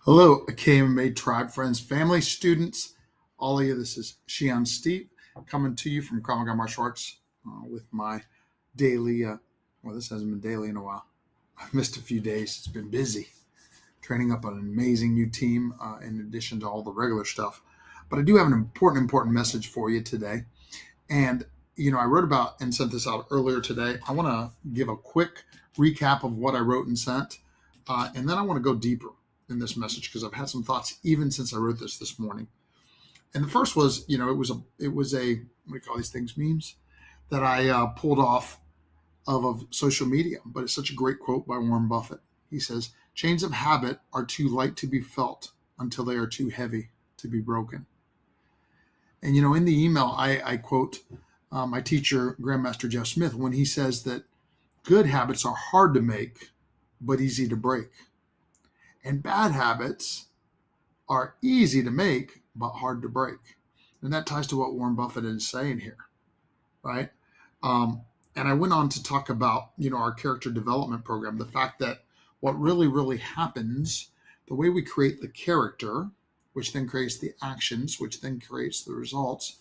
Hello, KMA Tribe friends, family, students, all of you. This is Shion Steve coming to you from Krav Maga Martial Arts with my daily, well, this hasn't been daily in a while. I've missed a few days. It's been busy training up an amazing new team in addition to all the regular stuff. But I do have an important message for you today. And, I wrote about and sent this out earlier today. I want to give a quick recap of what I wrote and sent. And then I want to go deeper in this message because I've had some thoughts even since I wrote this morning. And the first was, it was a what do you call these things, memes that I pulled off of social media. But it's such a great quote by Warren Buffett. He says, "Chains of habit are too light to be felt until they are too heavy to be broken." And in the email, I quote my teacher, Grandmaster Jeff Smith, when he says that good habits are hard to make, but easy to break. And bad habits are easy to make, but hard to break. And that ties to what Warren Buffett is saying here, right? And I went on to talk about, our character development program, the fact that what really happens, the way we create the character, which then creates the actions, which then creates the results,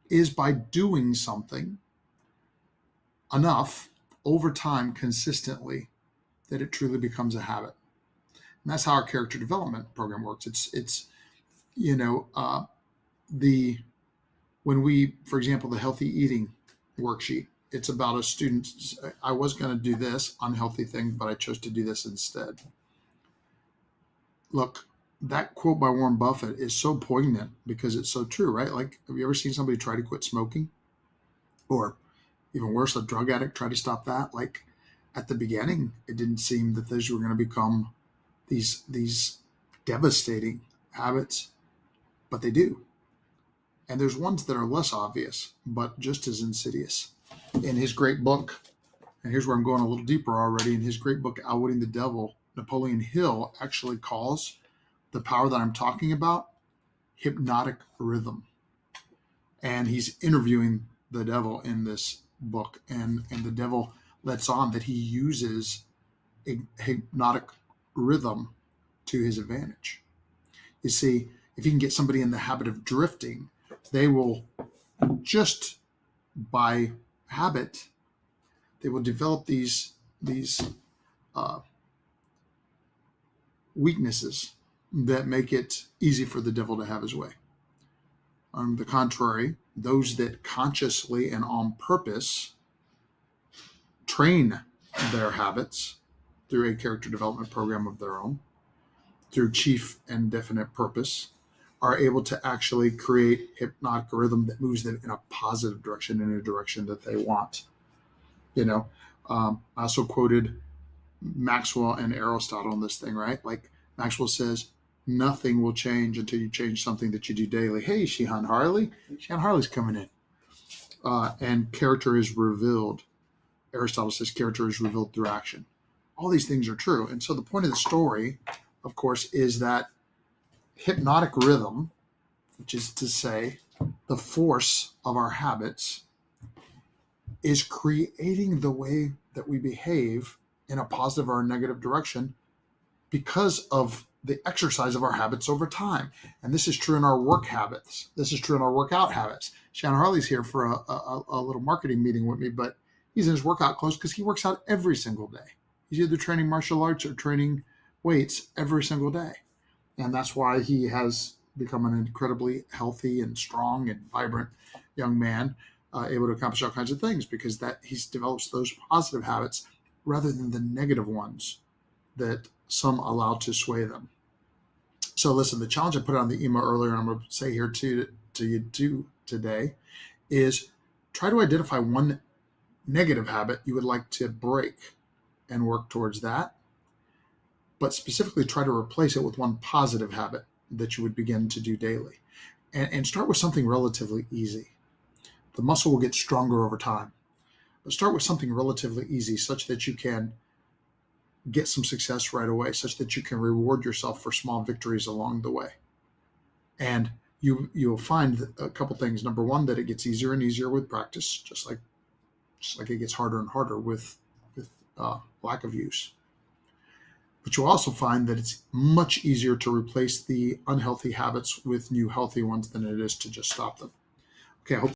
is by doing something enough over time consistently that it truly becomes a habit. And that's how our character development program works. It's the when we, for example, the healthy eating worksheet, it's about a student. I was going to do this unhealthy thing, but I chose to do this instead. Look, that quote by Warren Buffett is so poignant because it's so true, right? Like, have you ever seen somebody try to quit smoking? Or even worse, a drug addict try to stop that? Like, at the beginning, it didn't seem that those were going to become these devastating habits, but they do. And there's ones that are less obvious, but just as insidious. In his great book, and here's where I'm going a little deeper already, in his great book, Outwitting the Devil, Napoleon Hill actually calls the power that I'm talking about hypnotic rhythm. And he's interviewing the devil in this book, and the devil lets on that he uses a hypnotic rhythm to his advantage. You see, if you can get somebody in the habit of drifting, they will, just by habit, they will develop these weaknesses that make it easy for the devil to have his way. On the contrary, those that consciously and on purpose train their habits through a character development program of their own, through chief and definite purpose, are able to actually create hypnotic rhythm that moves them in a positive direction, in a direction that they want. I also quoted Maxwell and Aristotle on this thing, right? Like, Maxwell says, nothing will change until you change something that you do daily. Hey, Shihan Harley. Shihan Harley's coming in. And character is revealed. Aristotle says character is revealed through action. All these things are true. And so the point of the story, of course, is that hypnotic rhythm, which is to say the force of our habits, is creating the way that we behave in a positive or a negative direction because of the exercise of our habits over time. And this is true in our work habits. This is true in our workout habits. Shannon Harley's here for a little marketing meeting with me, but he's in his workout clothes because he works out every single day. He's either training martial arts or training weights every single day. And that's why he has become an incredibly healthy and strong and vibrant young man, able to accomplish all kinds of things because that he's develops those positive habits rather than the negative ones that some allow to sway them. So listen, the challenge I put on the email earlier, and I'm going to say here to you today, is try to identify one negative habit you would like to break and work towards that. But specifically try to replace it with one positive habit that you would begin to do daily. And start with something relatively easy. The muscle will get stronger over time. But start with something relatively easy such that you can get some success right away, such that you can reward yourself for small victories along the way. And you'll find a couple things. Number one, that it gets easier and easier with practice, just like it gets harder and harder with lack of use. But you'll also find that it's much easier to replace the unhealthy habits with new healthy ones than it is to just stop them. Okay, I hope